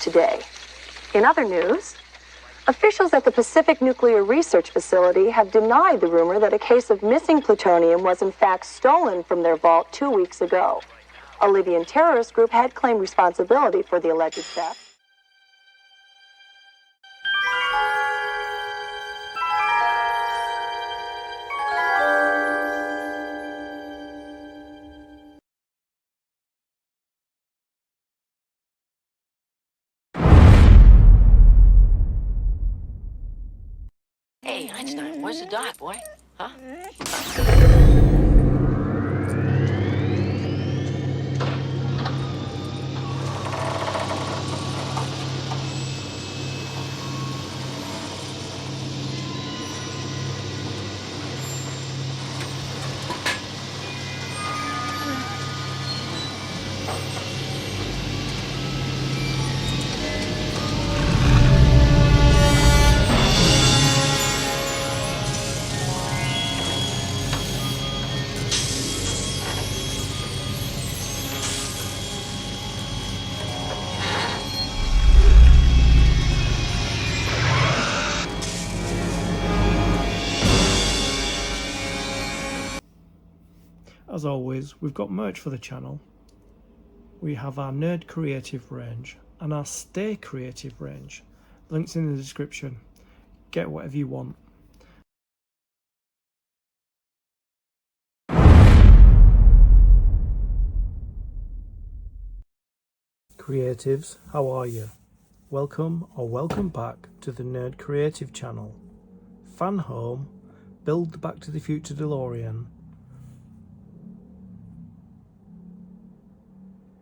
today. In other news, officials at the Pacific Nuclear Research Facility have denied the rumor that a case of missing plutonium was in fact stolen from their vault 2 weeks ago. A Libyan terrorist group had claimed responsibility for the alleged theft. Hey, Einstein, where's the dot, boy? Huh? As always, we've got merch for the channel. We have our Nerd Creative range and our Stay Creative range. Links in the description. Get whatever you want. Creatives, how are you? Welcome or welcome back to the Nerd Creative channel. FANHOME, build the Back to the Future DeLorean.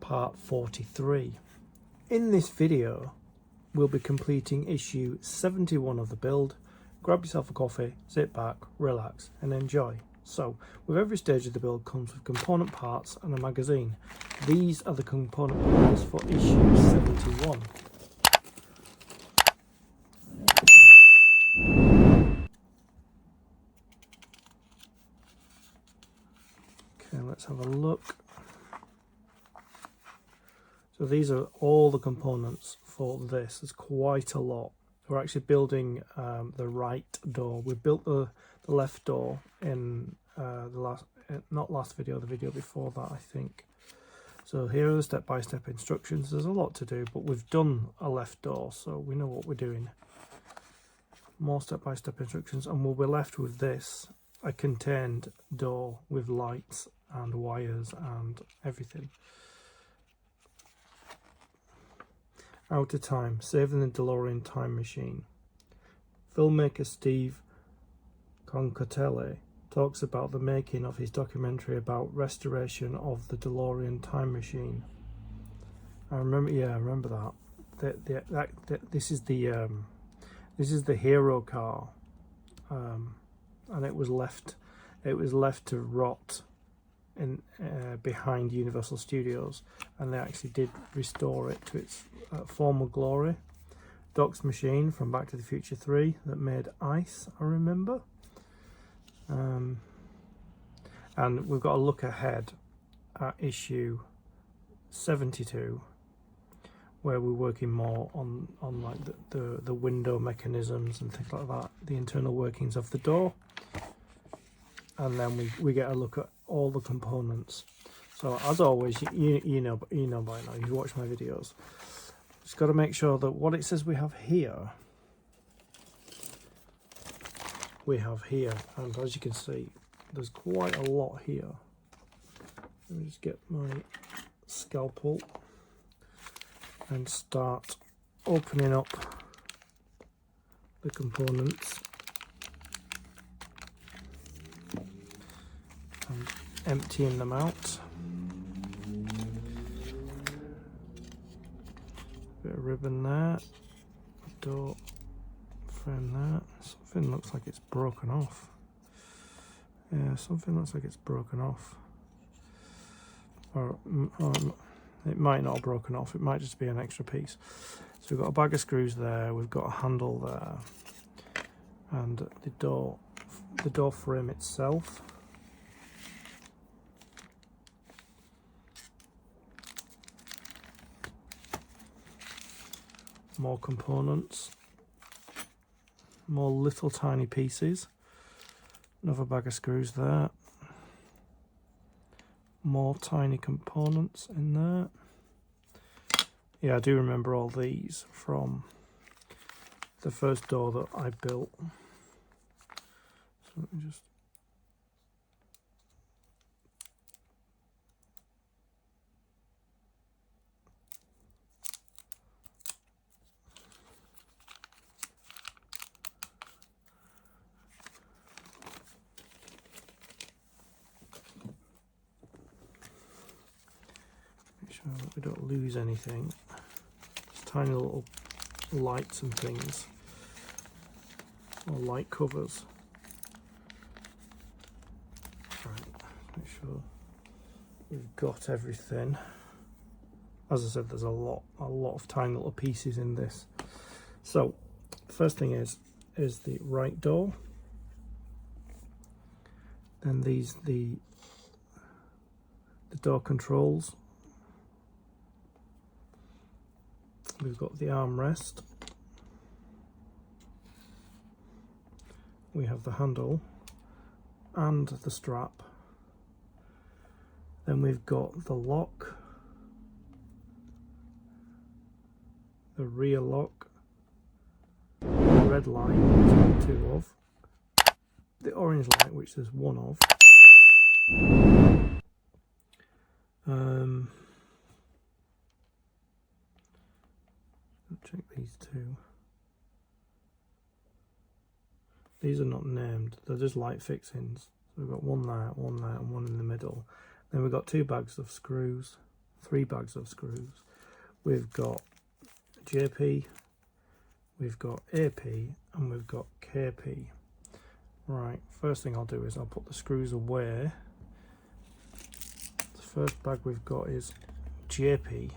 Part 43. In this video, we'll be completing issue 71 of the build. Grab yourself a coffee, sit back, relax and enjoy. So, with every stage of the build comes with component parts and a magazine. These are the component parts for issue 71. Okay, let's have a look. So these are all the components for this. There's quite a lot. We're actually building the right door. We built the left door in the video before that, I think. So here are the step-by-step instructions. There's a lot to do, but we've done a left door, so we know what we're doing. More step-by-step instructions, and we'll be left with this, a contained door with lights and wires and everything. Out of Time, Saving the DeLorean Time Machine. Filmmaker Steve Concatelli talks about the making of his documentary about restoration of the DeLorean Time Machine. I remember that. This is the hero car, and it was left to rot in behind Universal Studios, and they actually did restore it to its former glory. Doc's machine from Back to the Future 3 that made ice, I remember. And we've got a look ahead at issue 72, where we're working more on like the window mechanisms and things like that, the internal workings of the door, and then we get a look at all the components. So as always, you know by now, you've watched my videos. Just got to make sure that what it says we have here, and as you can see, there's quite a lot here. Let me just get my scalpel and start opening up the components and emptying them out. Bit of ribbon there, door frame there. Something looks like it's broken off. Yeah, something looks like it's broken off. Or it might not have broken off, it might just be an extra piece. So we've got a bag of screws there, we've got a handle there, and the door frame itself. more components, more little tiny pieces, another bag of screws there, more tiny components in there. Yeah, I do remember all these from the first door that I built. So let me just make sure that we don't lose anything. Just tiny little lights and things, or light covers. Right, make sure we've got everything. As I said, there's a lot of tiny little pieces in this. So the first thing is the right door. Then these the door controls. We've got the armrest. We have the handle and the strap. Then we've got the lock, the rear lock, the red light, which there's two of, the orange light, which there's one of. Check these two. These are not named, they're just light fixings. So we've got one there, and one in the middle. Then we've got two bags of screws, three bags of screws. We've got JP, we've got AP, and we've got KP. Right, first thing I'll do is I'll put the screws away. The first bag we've got is JP.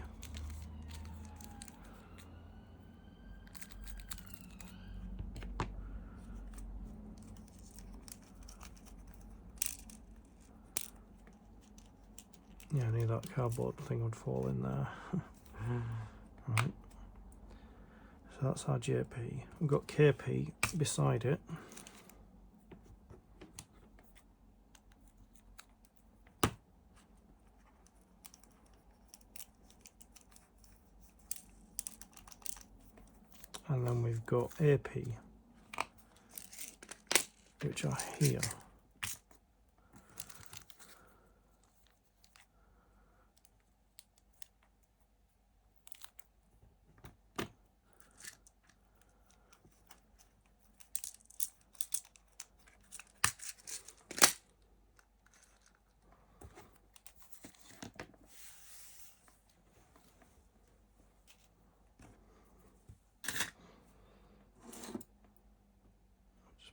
Yeah, I knew that cardboard thing would fall in there. Right. So that's our JP. We've got KP beside it. And then we've got AP, which are here.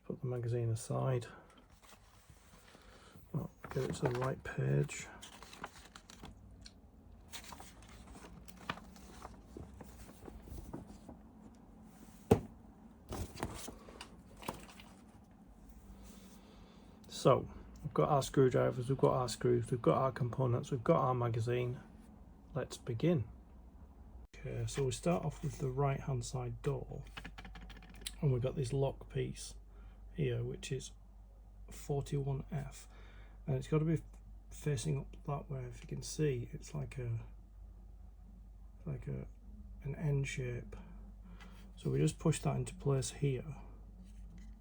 Put the magazine aside. Well, get it to the right page. So, we've got our screwdrivers, we've got our screws, we've got our components, we've got our magazine. Let's begin. Okay, so we start off with the right hand side door, and we've got this lock piece here, which is 41F, and it's got to be facing up that way. If you can see, it's like an N shape. So we just push that into place here,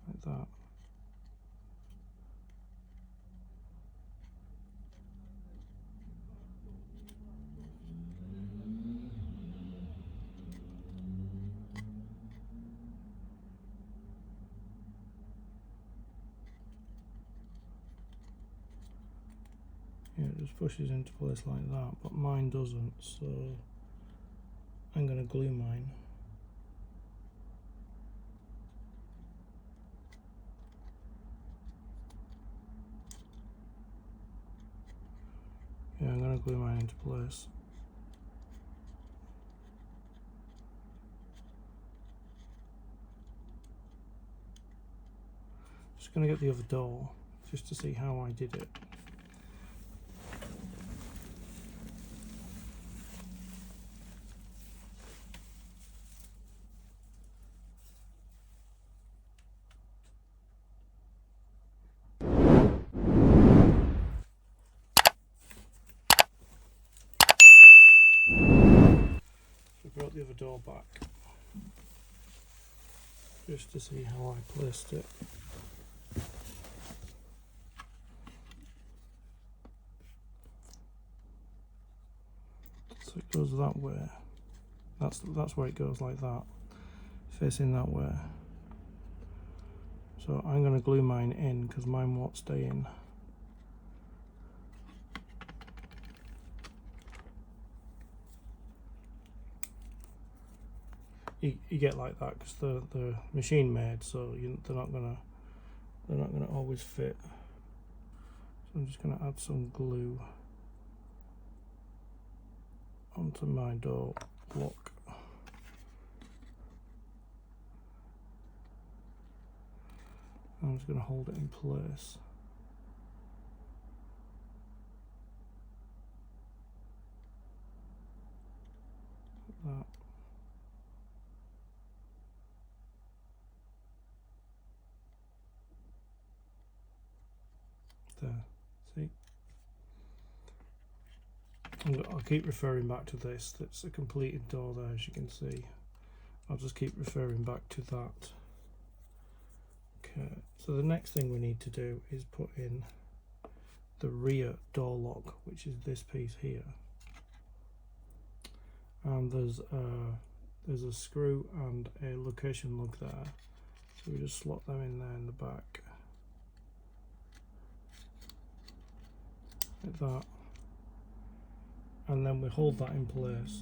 like that. Yeah, it just pushes into place like that, but mine doesn't, so I'm going to glue mine. Yeah, I'm going to glue mine into place. Just going to get the other door, just to see how I did it. the other door back just to see how I placed it. So it goes that way. That's where it goes, like that, facing that way. So I'm going to glue mine in because mine won't stay in. You get like that because they're machine made, so they're not gonna always fit. So I'm just gonna add some glue onto my door block. I'm just gonna hold it in place. Like that. There, see? I'll keep referring back to this. That's a completed door there, as you can see. I'll just keep referring back to that. Okay, so the next thing we need to do is put in the rear door lock, which is this piece here. And there's a screw and a location lug there. So we just slot them in there in the back. Like that, and then we hold that in place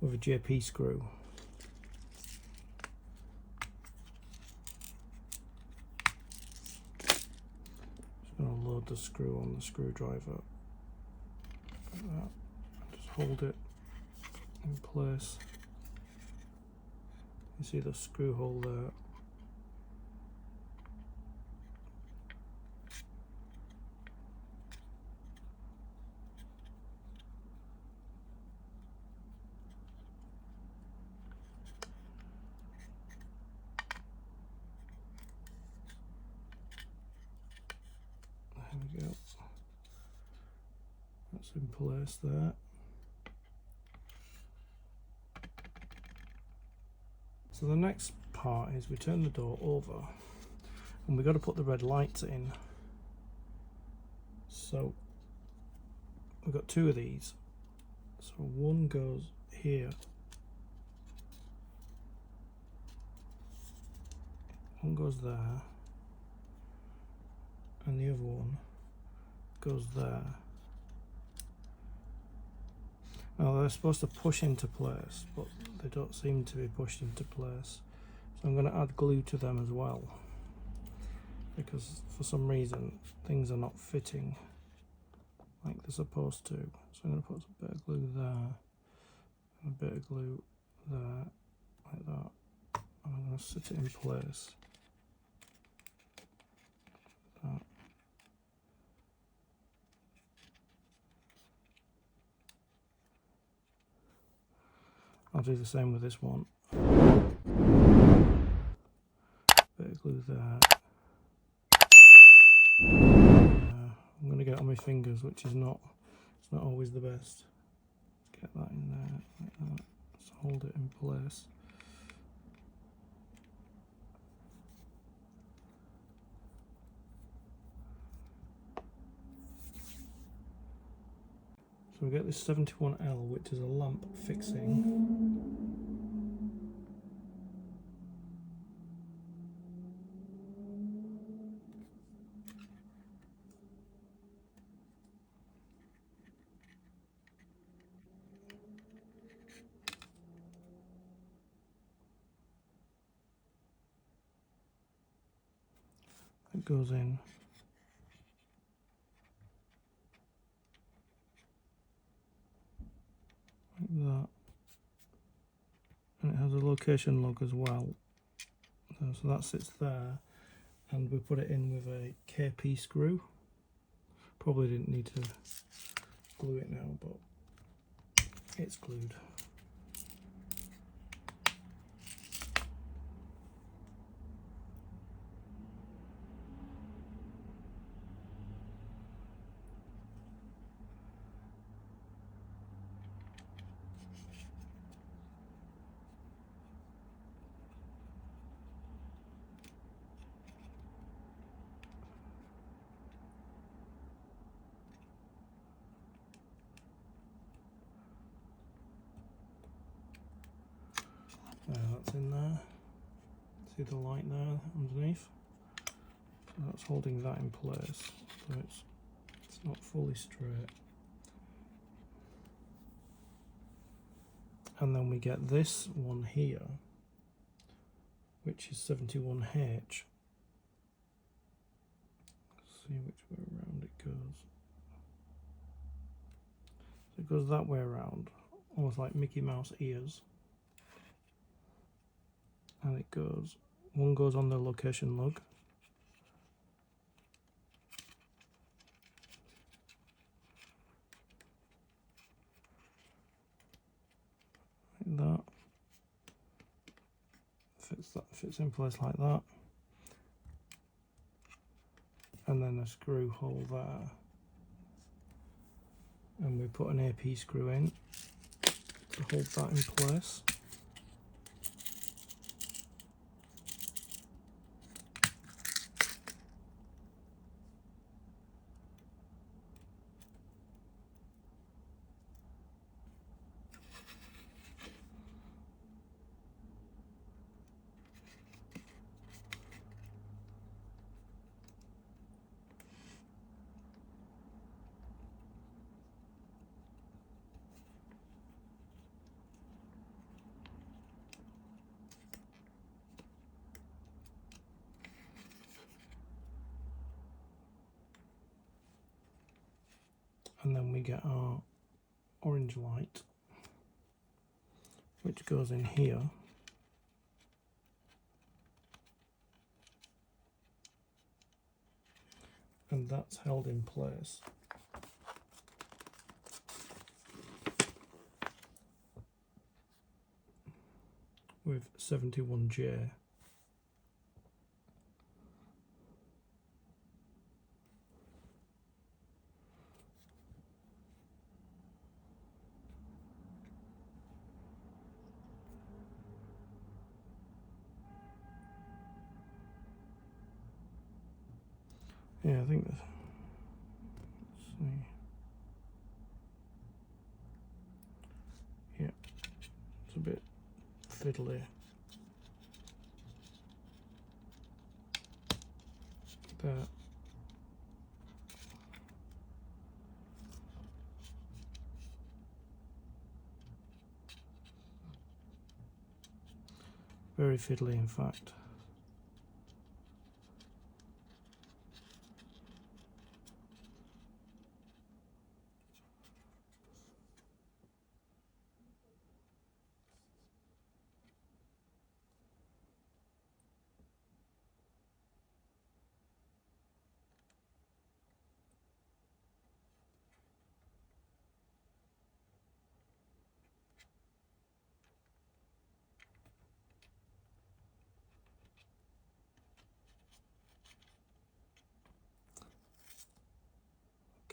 with a JP screw. Just going to load the screw on the screwdriver like that, and just hold it in place. You see the screw hole there. There we go. That's in place there. So the next part is we turn the door over and we've got to put the red lights in. So we've got two of these. So one goes here, one goes there, and the other one goes there. Now they're supposed to push into place, but they don't seem to be pushed into place. So I'm going to add glue to them as well, because for some reason things are not fitting like they're supposed to. So I'm going to put a bit of glue there, and a bit of glue there, like that. And I'm going to sit it in place. Like that. I'll do the same with this one. Bit of glue there. I'm going to get it on my fingers, which is not always the best. Get that in there, like that. Just hold it in place. So we get this 71L, which is a lamp fixing. It goes in. Like that. And it has a location lug as well. So that sits there, and we put it in with a KP screw. Probably didn't need to glue it now, but it's glued. that's in there. See the light there underneath? So that's holding that in place, so it's not fully straight. And then we get this one here, which is 71H. Let's see which way around it goes. So it goes that way around, almost like Mickey Mouse ears. And it goes, one goes on the location lug. Like that. Fits in place like that. And then a screw hole there. And we put an AP screw in to hold that in place. And then we get our orange light, which goes in here. And that's held in place with 71J. Yeah, I think that's, let's see. Yeah, it's a bit fiddly. There. Very fiddly, in fact.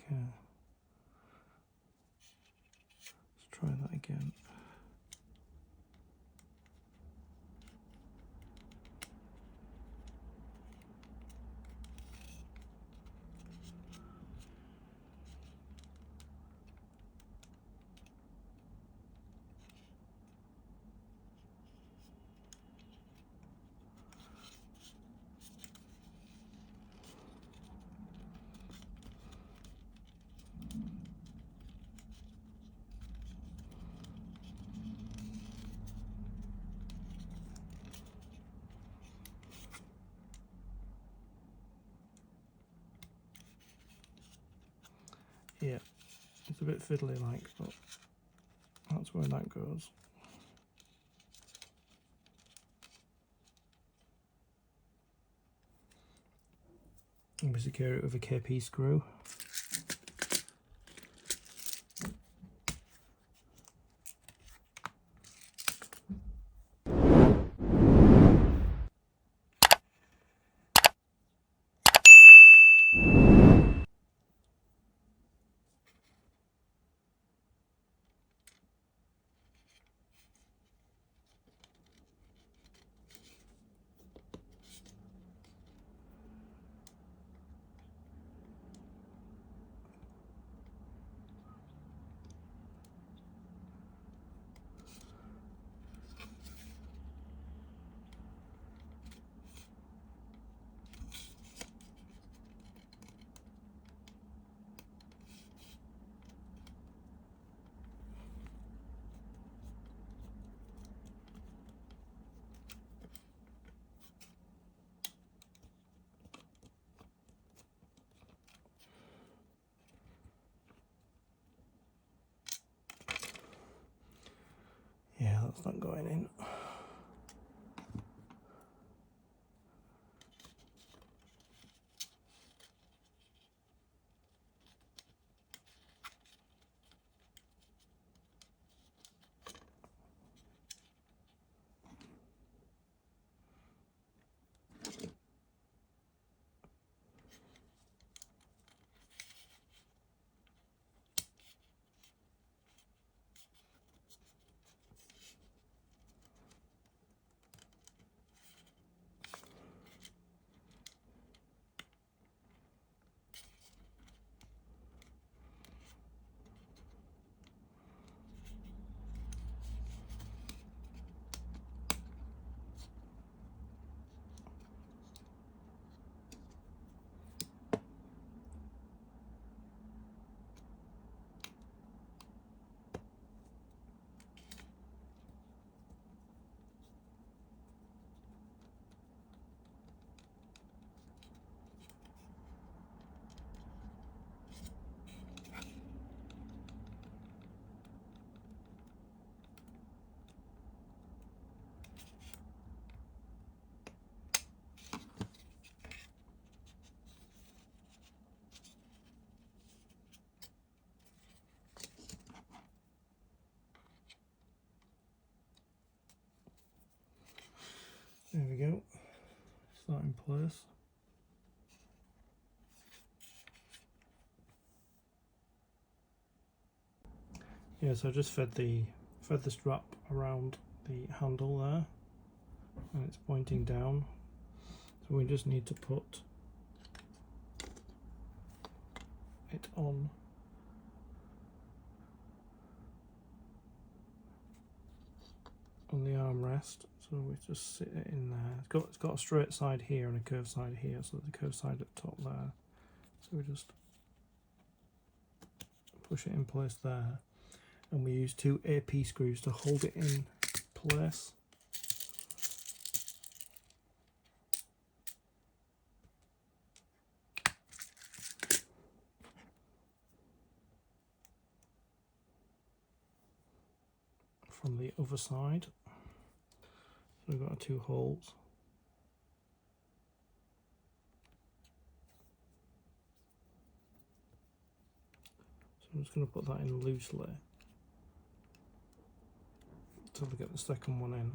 Okay. Let's try that again. Yeah, it's a bit fiddly like, but that's where that goes. And we secure it with a KP screw. That's not going in. There we go. Is that in place? Yeah, so I just fed the strap around the handle there, and it's pointing down. So we just need to put it on the armrest. So we just sit it in there. It's got a straight side here and a curved side here, so there's a curved side at the top there. So we just push it in place there, and we use 2 AP screws to hold it in place. From the other side, so we've got 2 holes. So I'm just going to put that in loosely until we get the second one in.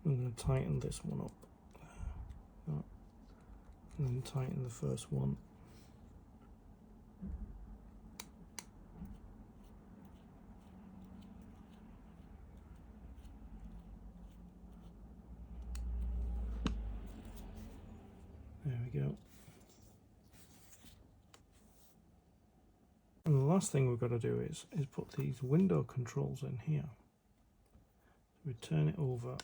I'm going to tighten this one up, and then tighten the first one. There we go. And the last thing we've got to do is put these window controls in here. We turn it over,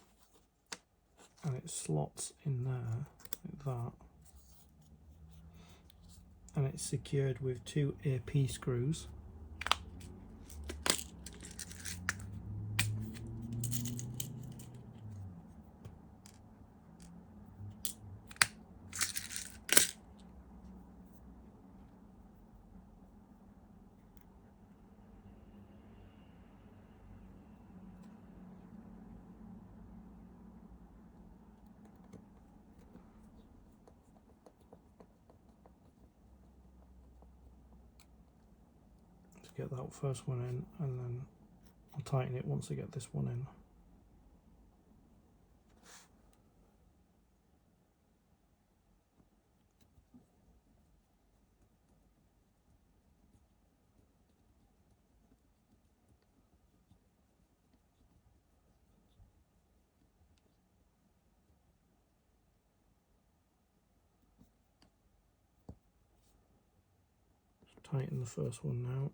and it slots in there like that, and it's secured with 2 AP screws. Get that first one in, and then I'll tighten it once I get this one in. Just tighten the first one now.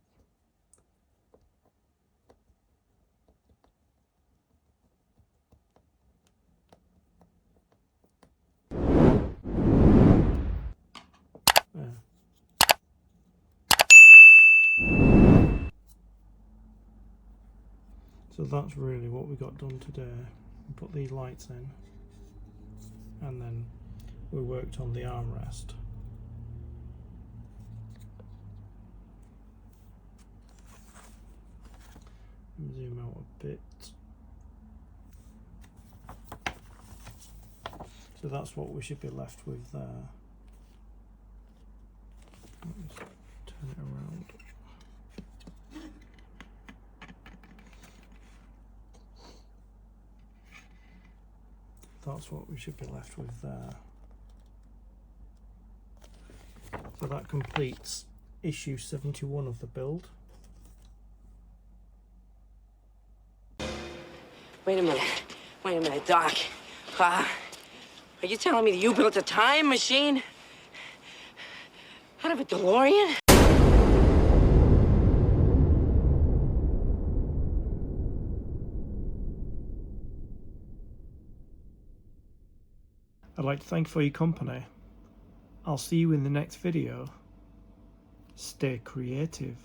So that's really what we got done today. We put these lights in, and then we worked on the armrest. Zoom out a bit. So that's what we should be left with there. Let's turn it around. That's what we should be left with there. So that completes issue 71 of the build. Wait a minute, Doc. Are you telling me that you built a time machine out of a Delorean? I'd like to thank you for your company. I'll see you in the next video. Stay creative.